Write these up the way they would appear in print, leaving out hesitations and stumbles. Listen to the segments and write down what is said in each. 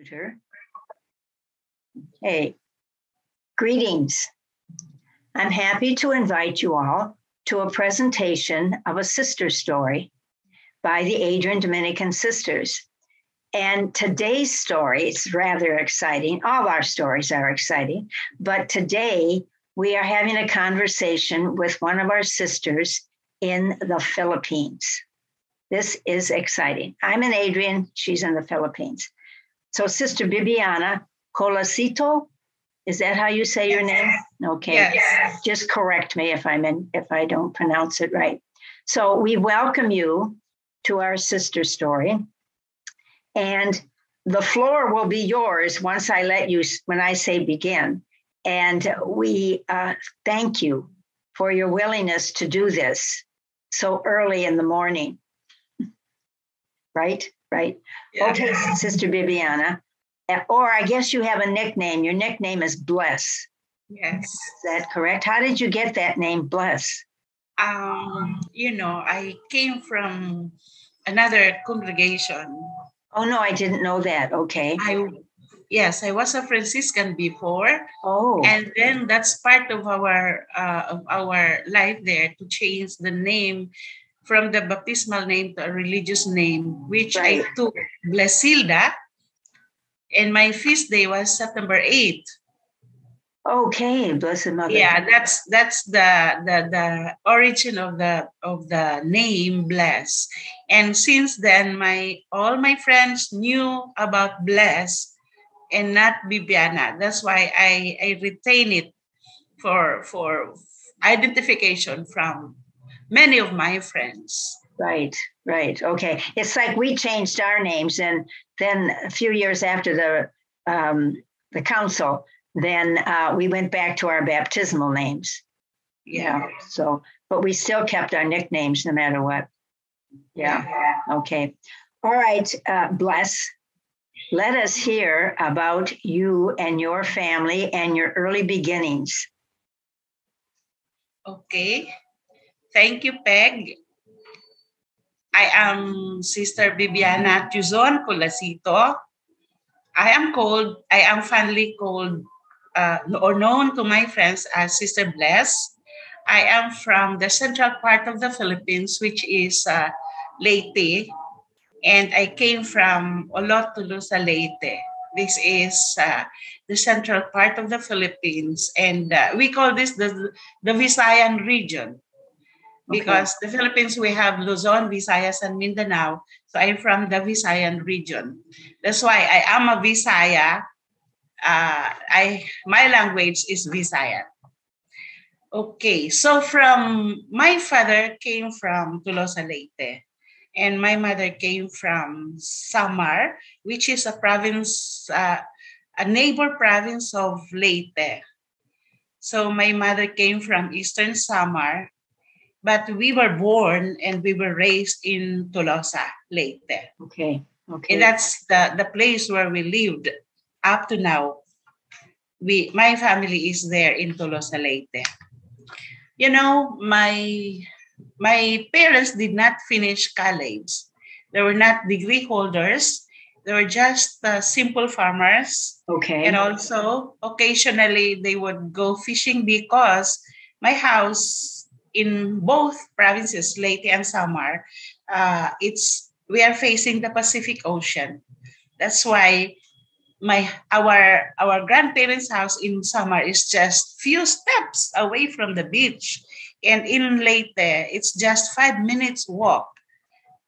Computer. Hey, greetings. I'm happy to invite you all to a presentation of a sister story by the Adrian Dominican Sisters. And today's story is rather exciting. All our stories are exciting, but today we are having a conversation with one of our sisters in the Philippines. This is exciting. I'm in Adrian, she's in the Philippines. So Sister Bibiana Colasito, is that how you say your name? Okay, yes. Just correct me if I don't pronounce it right. So we welcome you to our sister story. And the floor will be yours once I let you, when I say begin. And we thank you for your willingness to do this so early in the morning. Right? Yeah. Okay, Sister Bibiana. Or I guess you have a nickname. Your nickname is Bless. Yes. Is that correct? How did you get that name, Bless? I came from another congregation. Oh, no, I didn't know that. Okay. I was a Franciscan before. Oh. And then that's part of our life there, to change the name from the baptismal name to a religious name, which right. I took Blesilda, and my feast day was September 8th. Okay, Blessed Mother. Yeah, that's the origin of the name Bless. And since then, all my friends knew about Bless and not Bibiana. That's why I retain it for identification from many of my friends. Right. Okay. It's like we changed our names, and then a few years after the council, then we went back to our baptismal names. Yeah. So, but we still kept our nicknames no matter what. Yeah. Okay. All right. Bless. Let us hear about you and your family and your early beginnings. Okay. Thank you, Peg. I am Sister Bibiana Colasito. I am fondly called or known to my friends as Sister Bless. I am from the central part of the Philippines, which is Leyte, and I came from Olot-Tolosa, Leyte. This is the central part of the Philippines, and we call this the Visayan region. Because the Philippines, we have Luzon, Visayas, and Mindanao. So I'm from the Visayan region. That's why I am a Visaya. My language is Visayan. Okay, so my father came from Tolosa, Leyte, and my mother came from Samar, which is a province, a neighbor province of Leyte. So my mother came from Eastern Samar, but we were born and we were raised in Tolosa, Leyte. Okay. And that's the place where we lived up to now. My family is there in Tolosa, Leyte. You know, my parents did not finish college. They were not degree holders. They were just simple farmers. Okay. And also, occasionally, they would go fishing because my house in both provinces, Leyte and Samar, we are facing the Pacific Ocean. That's why our grandparents' house in Samar is just few steps away from the beach, and in Leyte, it's just 5 minutes walk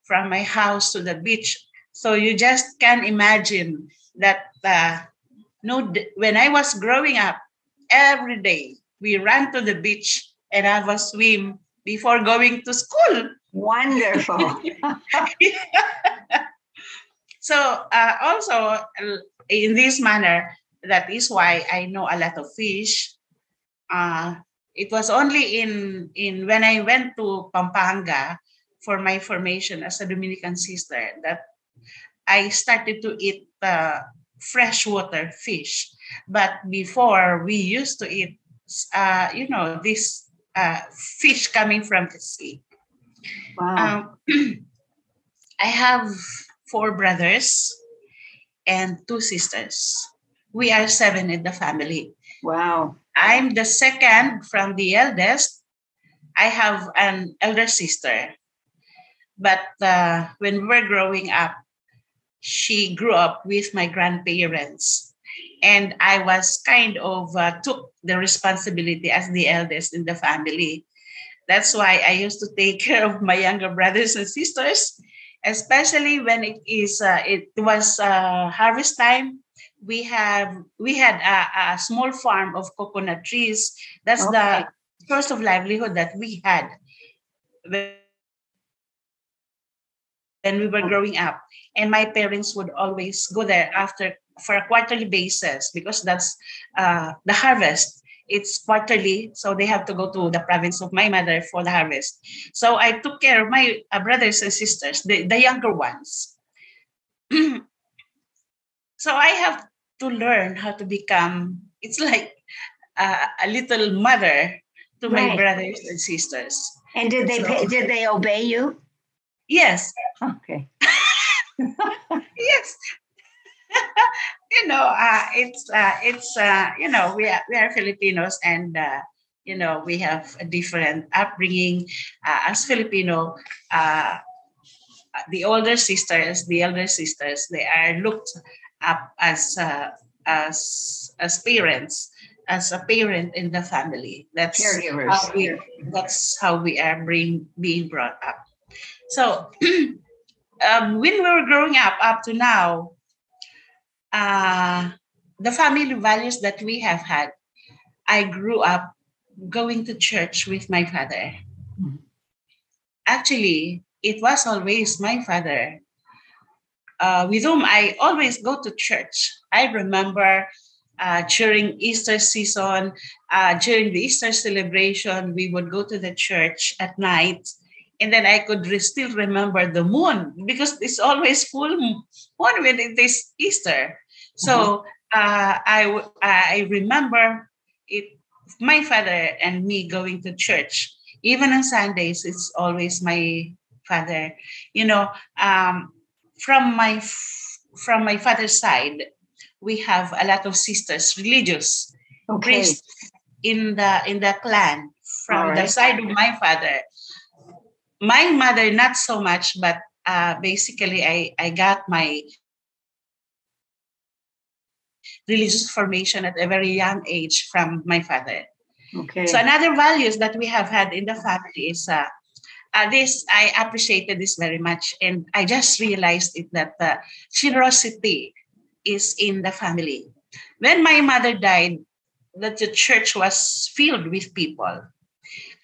from my house to the beach. So you just can imagine that. When I was growing up, every day we ran to the beach and have a swim before going to school. Wonderful. So also in this manner, that is why I know a lot of fish. It was only in when I went to Pampanga for my formation as a Dominican sister that I started to eat freshwater fish. But before, we used to eat this fish coming from the sea. Wow. I have 4 brothers, and 2 sisters. We are 7 in the family. Wow. I'm the second from the eldest. I have an elder sister. But when we were growing up, she grew up with my grandparents. And I was kind of took the responsibility as the eldest in the family. That's why I used to take care of my younger brothers and sisters, especially when it was harvest time. We had a small farm of coconut trees. That's Okay. the source of livelihood that we had when we were growing up. And my parents would always go there for a quarterly basis, because that's the harvest. It's quarterly, so they have to go to the province of my mother for the harvest. So I took care of my brothers and sisters, the younger ones. So I have to learn how to become, it's like a little mother to my Right. brothers and sisters. And did they obey you? Yes. Okay. Yes. We are Filipinos, and we have a different upbringing. As Filipino, the elder sisters, they are looked up as parents, as a parent in the family. That's Caregivers. how we are being brought up. So when we were growing up to now, the family values that we have had, I grew up going to church with my father. Actually, it was always my father with whom I always go to church. I remember during Easter season, during the Easter celebration, we would go to the church at night. And then I could still remember the moon, because it's always full moon when it is Easter. So I remember it, my father and me going to church. Even on Sundays, it's always my father. From my father's side, we have a lot of sisters, religious priests in the clan. From the side of my father, my mother not so much, but basically I got my religious formation at a very young age from my father. Okay. So another values that we have had in the family is this. I appreciated this very much, and I just realized it that generosity is in the family. When my mother died, that the church was filled with people.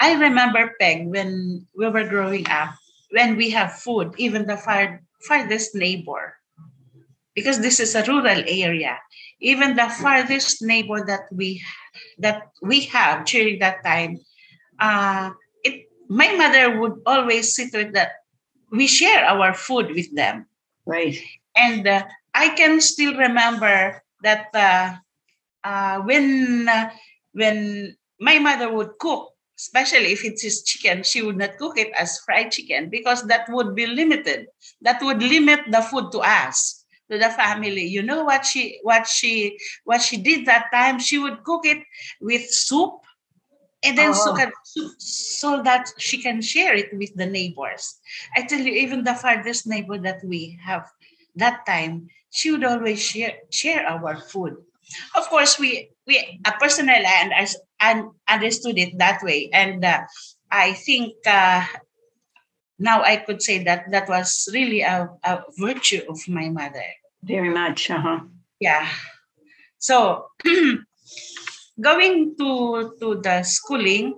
I remember, Peg, when we were growing up, when we have food, even the farthest neighbor, because this is a rural area, even the farthest neighbor that we have during that time, my mother would always see to it that we share our food with them. Right. And I can still remember that when my mother would cook, especially if it is chicken, she would not cook it as fried chicken, because that would be limited. That would limit the food to us, to the family. You know what she did that time? She would cook it with soup, and then so that she can share it with the neighbors. I tell you, even the farthest neighbor that we have that time, she would always share our food. Of course, we personally and understood it that way, and I think now I could say that was really a virtue of my mother. Very much. Yeah. So going to the schooling,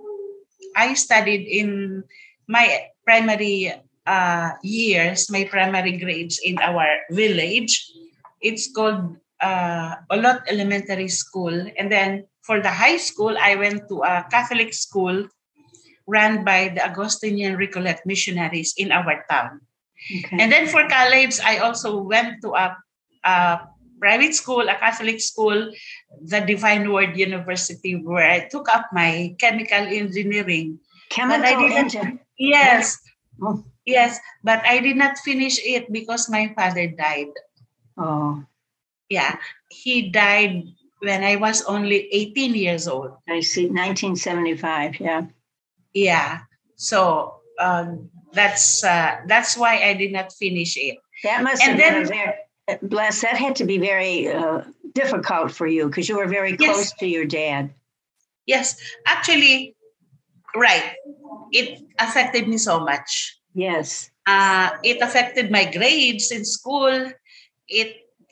I studied in my primary years, my primary grades in our village. It's called Olot Elementary School. And then for the high school, I went to a Catholic school run by the Augustinian Recollect missionaries in our town. Okay. And then for college, I also went to a private school, a Catholic school, the Divine Word University, where I took up my chemical engineering. Yes. Oh. Yes, but I did not finish it because my father died. Oh. Yeah, he died when I was only 18 years old. I see, 1975. Yeah. Yeah. So that's why I did not finish it. That must have been bless. That had to be very difficult for you because you were very close to your dad. Yes, actually, right. It affected me so much. Yes. It affected my grades in school.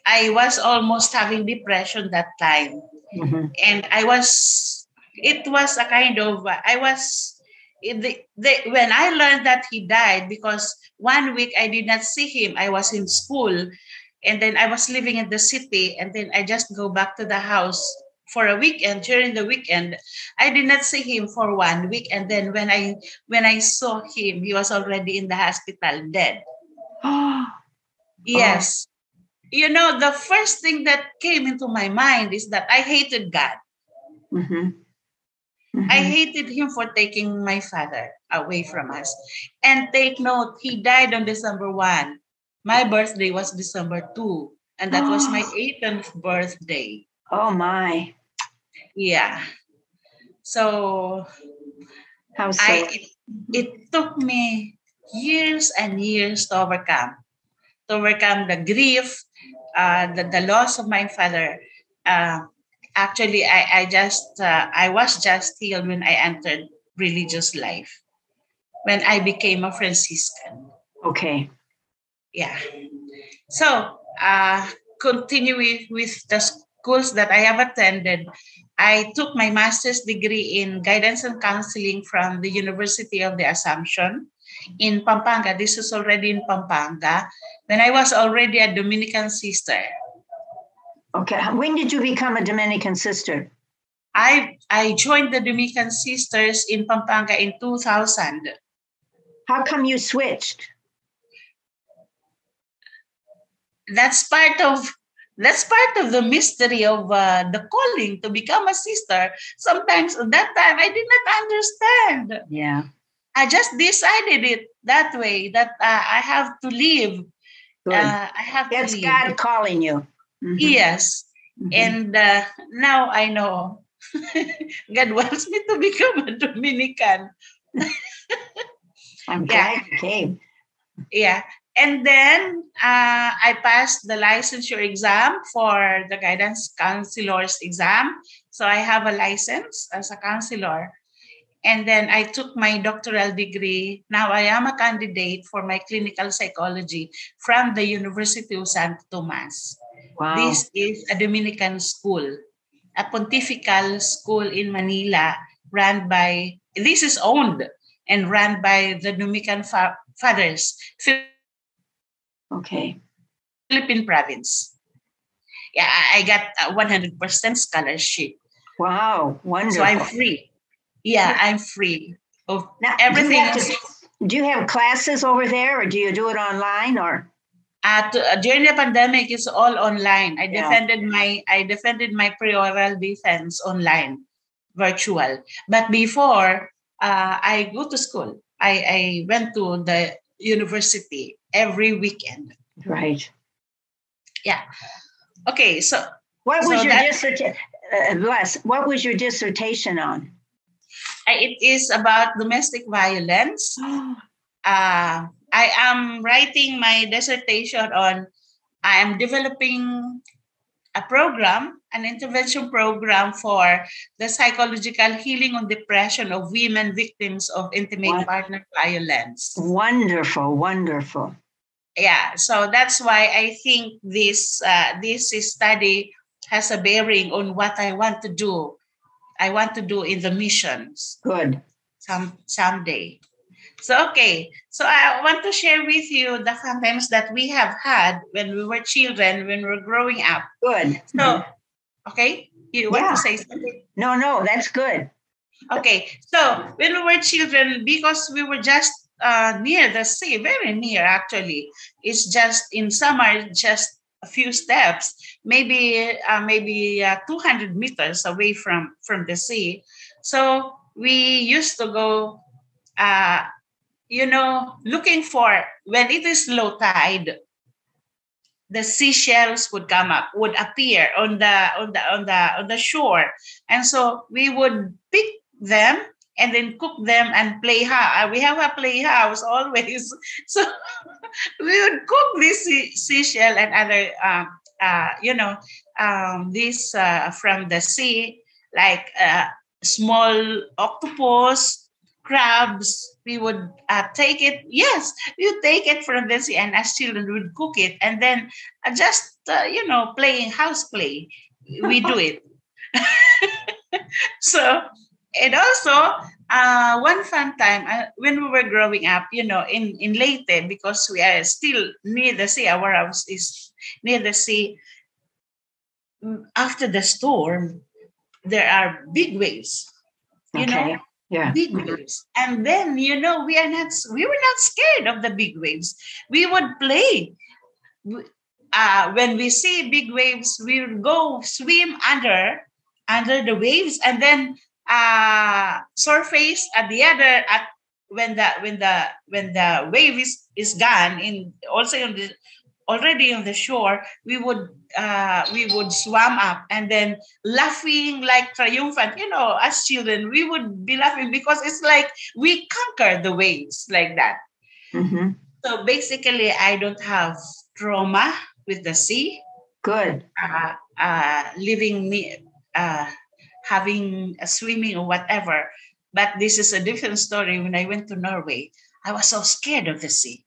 I was almost having depression that time. Mm-hmm. And it was a kind of, when I learned that he died, because 1 week I did not see him, I was in school, and then I was living in the city, and then I just go back to the house for a weekend. During the weekend, I did not see him for 1 week, and then when I saw him, he was already in the hospital, dead. Yes. You know, the first thing that came into my mind is that I hated God. Mm-hmm. Mm-hmm. I hated him for taking my father away from us. And take note, he died on December 1. My birthday was December 2. And that was my 18th birthday. Oh, my. Yeah. So how sad. It took me years and years to overcome the grief, the loss of my father. Actually, I was just healed when I entered religious life, when I became a Franciscan. Okay. Yeah. So, continue with the schools that I have attended. I took my master's degree in guidance and counseling from the University of the Assumption in Pampanga. This is already in Pampanga when I was already a Dominican sister. Okay. When did you become a Dominican sister? I joined the Dominican Sisters in Pampanga in 2000. How come you switched? That's part of the mystery of the calling to become a sister. Sometimes at that time I did not understand. Yeah. I just decided it that way, that I have to leave. That's God calling you. Mm-hmm. Yes. Mm-hmm. And now I know God wants me to become a Dominican. I'm glad you came. Yeah. And then I passed the licensure exam for the guidance counselor's exam. So I have a license as a counselor. And then I took my doctoral degree. Now I am a candidate for my clinical psychology from the University of Santo Tomas. Wow. This is a Dominican school, a pontifical school in Manila, this is owned and run by the Dominican Fathers. Okay. Philippine province. Yeah, I got a 100% scholarship. Wow, wonderful. So I'm free. Yeah, I'm free of now, everything. Do you have classes over there, or do you do it online, or? During the pandemic, it's all online. I defended my pre-oral defense online, virtual. But before, I go to school. I went to the university every weekend. Right. Yeah. Okay. So what was your dissertation? What was your dissertation on? It is about domestic violence. I am writing my dissertation on. I am developing a program, an intervention program for the psychological healing on depression of women victims of intimate partner violence. Wonderful, wonderful. Yeah, so that's why I think this study has a bearing on what I want to do. I want to do in the missions. Good. Someday. So, okay. So I want to share with you the fun times that we have had when we were children, when we were growing up. Good. So, okay. You want to say something? No, that's good. Okay. So when we were children, because we were just near the sea, very near actually. It's just in summer, just a few steps, maybe 200 meters away from the sea. So we used to go, looking for when it is low tide. the seashells would come up, would appear on the shore, and so we would pick them and then cook them and play house. We have a playhouse always, so we would cook this seashell and other this from the sea, like small octopus, crabs. We would take it. Yes, we would take it from the sea, and as children, we would cook it, and then just playing house play. We do it. So, and also one fun time when we were growing up, in Leyte, because we are still near the sea. Our house is near the sea. After the storm, there are big waves. Okay. Yeah. Big waves. And then, we were not scared of the big waves. We would play. When we see big waves, we would go swim under the waves, and then surface at the other when the wave is gone already on the shore. We would swam up and then laughing like triumphant. As children, we would be laughing because it's like we conquered the waves like that. Mm-hmm. So basically, I don't have trauma with the sea. Good. Living having a swimming or whatever. But this is a different story. When I went to Norway, I was so scared of the sea.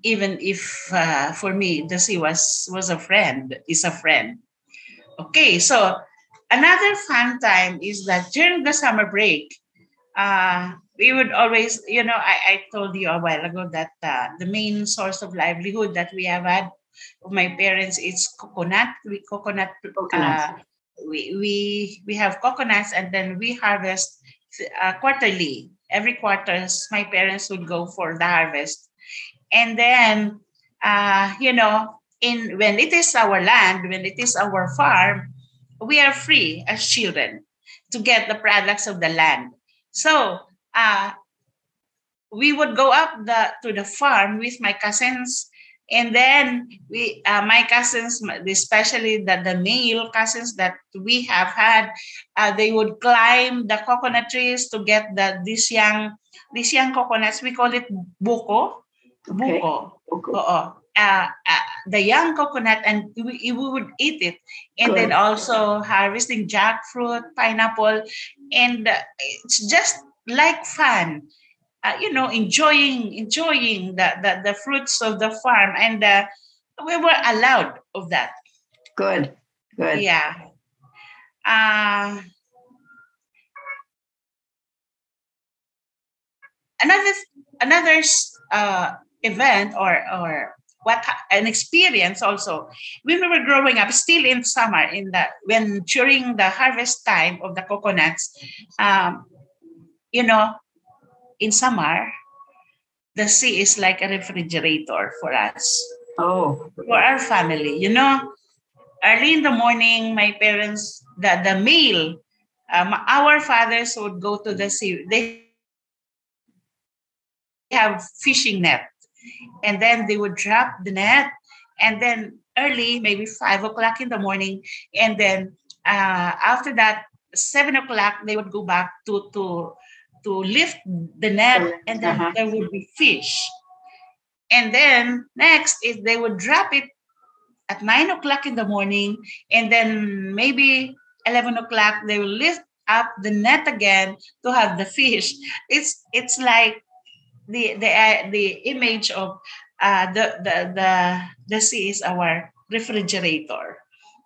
Even if for me the sea was a friend, is a friend. Okay, so another fun time is that during the summer break, we would always, I told you a while ago that the main source of livelihood that we have had of my parents is coconut. We have coconuts, and then we harvest quarterly. Every quarters, my parents would go for the harvest, and then when it is our land, when it is our farm, we are free as children to get the products of the land. So we would go up to the farm with my cousins, and then my cousins, especially the male cousins that we have had, they would climb the coconut trees to get these young coconuts. We call it buko. Okay. Buko. The young coconut, and we would eat it, and Good. then also harvesting jackfruit, pineapple, and it's just like fun. Enjoying the fruits of the farm, and we were allowed of that. Good. Yeah. Another event or an experience also when we were growing up, still in summer, when during the harvest time of the coconuts, in summer, the sea is like a refrigerator for us. Oh. For our family. Early in the morning, my parents, the male, our fathers would go to the sea. They have fishing net, and then they would drop the net, and then early, maybe 5 o'clock in the morning, and then after that, 7 o'clock, they would go back to lift the net, and then there would be fish. And then next is they would drop it at 9 o'clock in the morning, and then maybe 11 o'clock they will lift up the net again to have the fish. It's like the image of the sea is our refrigerator.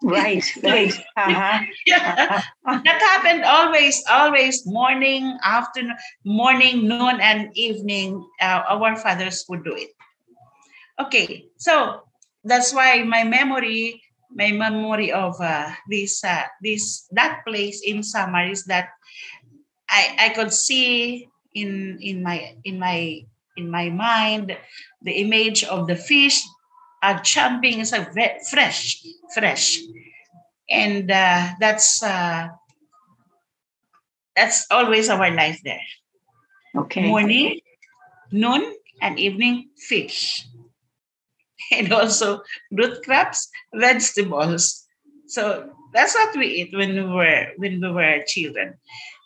Right. Yeah. That happened always morning, afternoon, morning, noon, and evening. Our fathers would do it. Okay, so that's why my memory of that place in summer is that I could see in my mind the image of the fish jumping is a fresh, and that's always our life there. Okay. Morning, noon, and evening, fish. and also root crops, vegetables. So that's what we eat when we were children.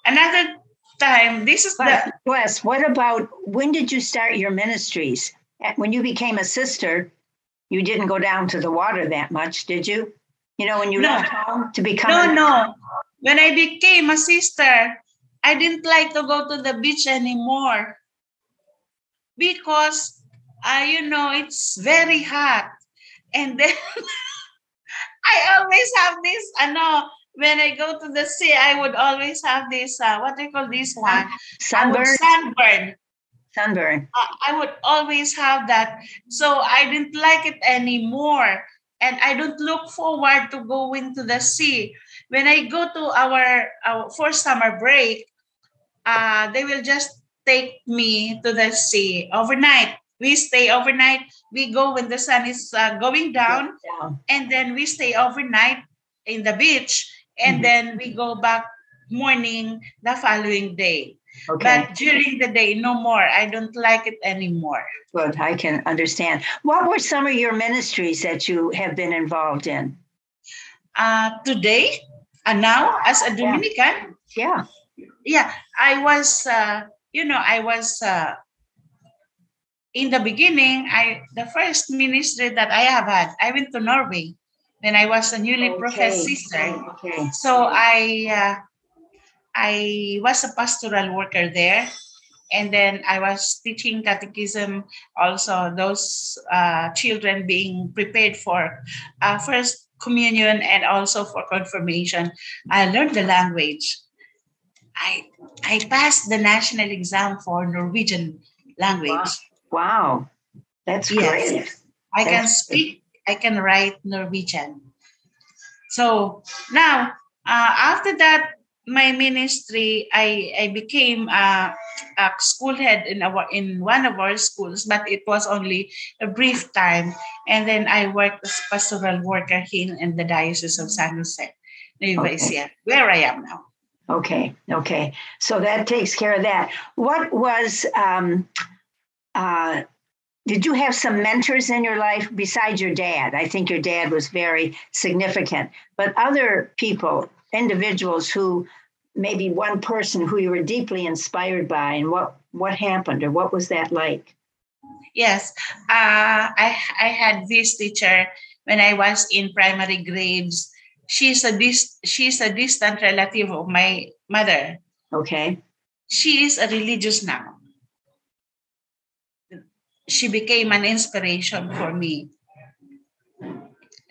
Another time, this is But the Wes, what about when did you start your ministries? When you became a sister, you didn't go down to the water that much, did you? When you no, left home to become no. When I became a sister, I didn't like to go to the beach anymore because, it's very hot. And then I always have this, when I go to the sea, I would always have this, what do you call this one? I would sunburn. sunburn. I would always have that. So I didn't like it anymore. And I don't look forward to going to the sea. When I go to our for summer break, they will just take me to the sea overnight. We stay overnight. We go when the sun is going down, and then we stay overnight in the beach, and then we go back morning the following day. Okay. But during the day, no more. I don't like it anymore. Good, I can understand. What were some of your ministries that you have been involved in? Today, now as a Dominican, yeah, I was, in the beginning, the first ministry that I have had, I went to Norway when I was a newly professed sister. Okay. So I was a pastoral worker there, and then I was teaching catechism. Also, those children being prepared for first communion and also for confirmation. I learned the language. I passed the national exam for Norwegian language. Wow. That's great. I can speak, I can write Norwegian. So now, after that, my ministry, I became a school head in one of our schools, but it was only a brief time. And then I worked as pastoral worker here in the Diocese of San Jose, Nueva Ecija, where I am now. Okay. So that takes care of that. What was, did you have some mentors in your life besides your dad? I think your dad was very significant, but other people, individuals who, maybe one person who you were deeply inspired by, and what happened, or what was that like? Yes, I had this teacher when I was in primary grades. She's a distant relative of my mother. Okay. She is a religious now. She became an inspiration for me.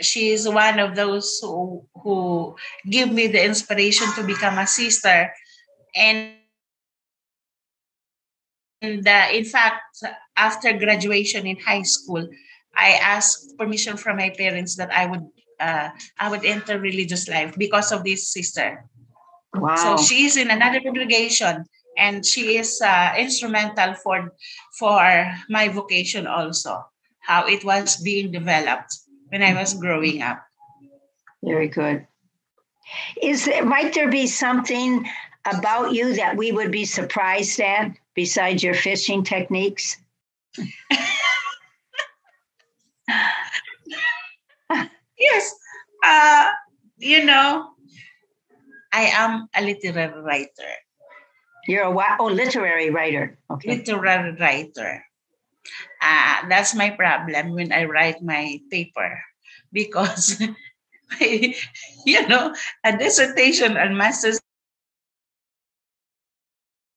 She is one of those who give me the inspiration to become a sister. And in fact, after graduation in high school, I asked permission from my parents that I would enter religious life because of this sister. Wow. So she is in another congregation, and she is instrumental for my vocation also, how it was being developed when I was growing up. Very good. Might there be something about you that we would be surprised at besides your fishing techniques? Yes. I am a literary writer. You're a what? Oh, literary writer. Okay. Literary writer. That's my problem when I write my paper, because a dissertation and master's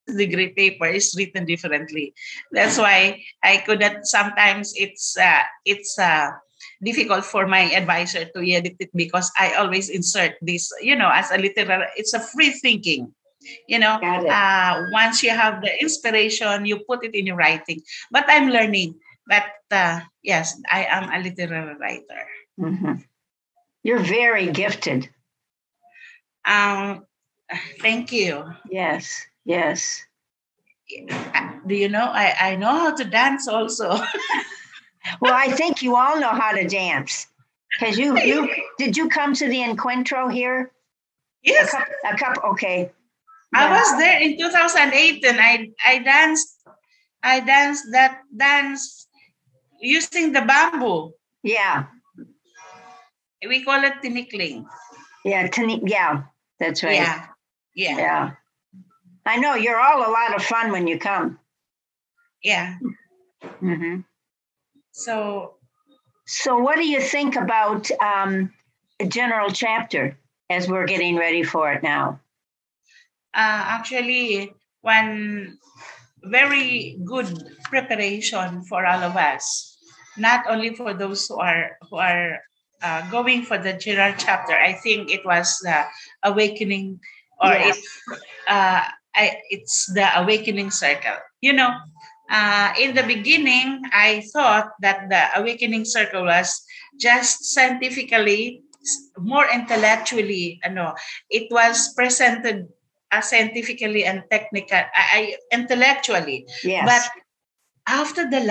degree paper is written differently. That's why I could not. Sometimes it's difficult for my advisor to edit it, because I always insert this. As a literary, it's a free thinking. Once you have the inspiration, you put it in your writing. But I'm learning. But yes, I am a literary writer. Mm-hmm. You're very gifted. Thank you. Yes. Do you know, I know how to dance also. Well, I think you all know how to dance. Because did you come to the Encuentro here? Yes. A couple, okay. I was there in 2008, and I danced that dance using the bamboo. Yeah. We call it tinikling. Yeah. Yeah. That's right. Yeah. Yeah. Yeah. I know you're all a lot of fun when you come. Yeah. Mm-hmm. So what do you think about a general chapter as we're getting ready for it now? actually, one very good preparation for all of us, not only for those who are going for the general chapter. I think it was the awakening, or Yes. it's the awakening circle. You know, in the beginning, I thought that the awakening circle was just scientifically, more intellectually. It was presented scientifically and intellectually. Yes. But after the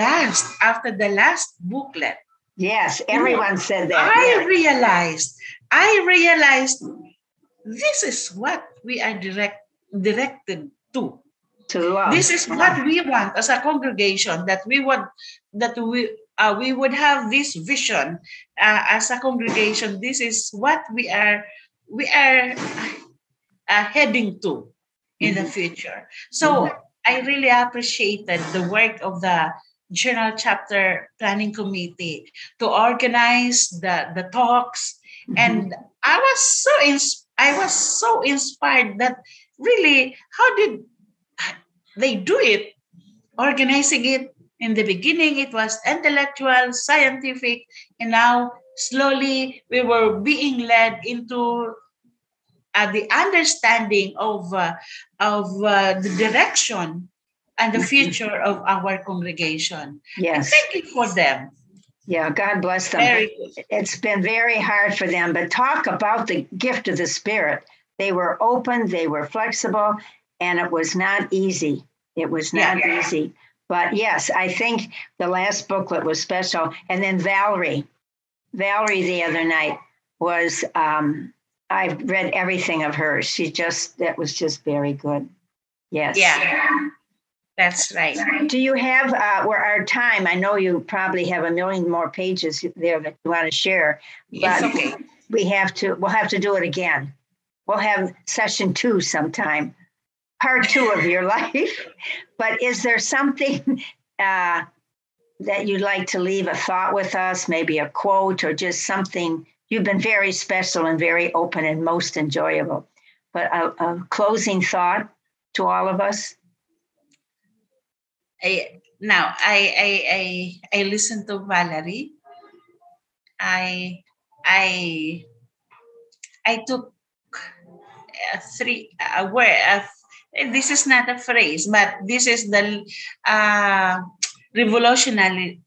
last booklet, yes, everyone said that. I realized this is what we are directed to. This is what we want as a congregation, that we would have this vision as a congregation. This is what we are heading to in the future. So I really appreciated the work of the General Chapter Planning Committee to organize the talks, and I was so inspired that really, how did they do it? Organizing it in the beginning, it was intellectual, scientific, and now slowly we were being led into the understanding of the direction and the future of our congregation. Yes. And thank you for them. Yeah, God bless them. It's been very hard for them, but talk about the gift of the Spirit. They were open, they were flexible, and it was not easy. It was not easy. But yes, I think the last booklet was special. And then Valerie the other night was, I've read everything of hers. That was just very good. Yes. Yeah, that's right. Do you have, our time, I know you probably have a million more pages there that you want to share. It's but okay. We'll have to do it again. We'll have session 2 sometime, part 2 of your life. But is there something that you'd like to leave a thought with us, maybe a quote or just something? You've been very special and very open and most enjoyable. But a closing thought to all of us? I listened to Valerie. I took 3 where this is not a phrase, but this is the revolutionary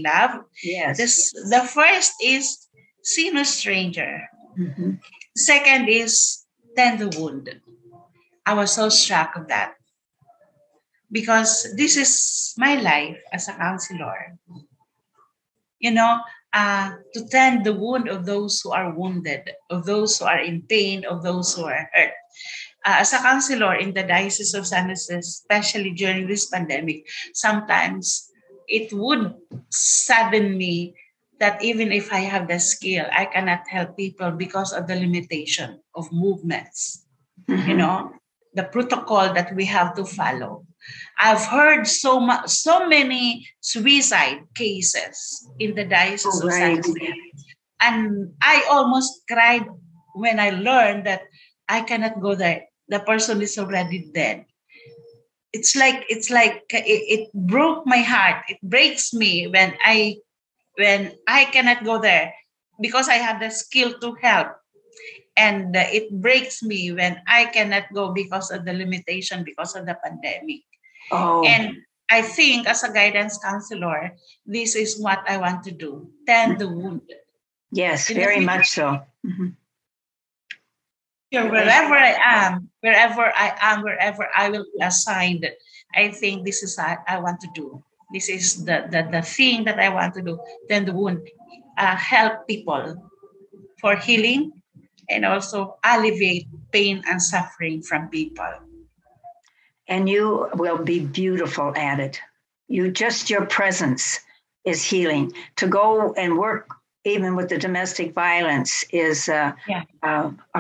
love. Yes. The first is see no stranger. Mm-hmm. Second is tend the wound. I was so struck of that, because this is my life as a counselor. To tend the wound of those who are wounded, of those who are in pain, of those who are hurt. As a counselor in the Diocese of San Jose, especially during this pandemic, sometimes it would sadden me that even if I have the skill, I cannot help people because of the limitation of movements. The protocol that we have to follow. I've heard so many suicide cases in the Diocese of San Jose, and I almost cried when I learned that I cannot go there. The person is already dead. It's like it broke my heart. It breaks me when I cannot go there because I have the skill to help. And it breaks me when I cannot go because of the limitation, because of the pandemic. And I think as a guidance counselor, this is what I want to do. Tend the wounded. Yes, very much so. Mm-hmm. Wherever I am, wherever I will be assigned, I think this is what I want to do. This is the thing that I want to do. Tend the wound. Help people for healing, and also alleviate pain and suffering from people. And you will be beautiful at it. Your presence is healing. To go and work even with the domestic violence is a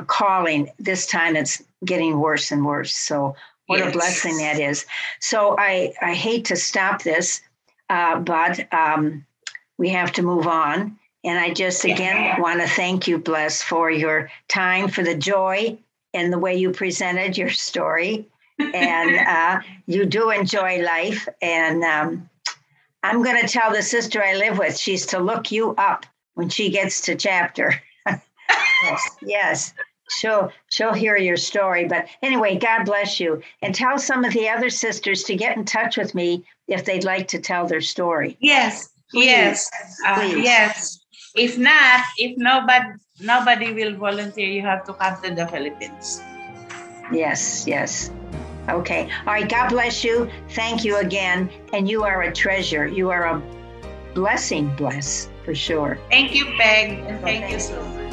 calling. This time it's getting worse and worse. So what a blessing that is. So I hate to stop this, but we have to move on. And I just, again, want to thank you, Bless, for your time, for the joy and the way you presented your story. And you do enjoy life. And I'm going to tell the sister I live with, she's to look you up when she gets to chapter. Yes. She'll hear your story. But anyway, God bless you. And tell some of the other sisters to get in touch with me if they'd like to tell their story. Yes. Please. Yes. Please. Yes. If nobody will volunteer, you have to come to the Philippines. Yes. Okay. All right. God bless you. Thank you again. And you are a treasure. You are a blessing, Bless, for sure. Thank you, Peg. And thank you so much.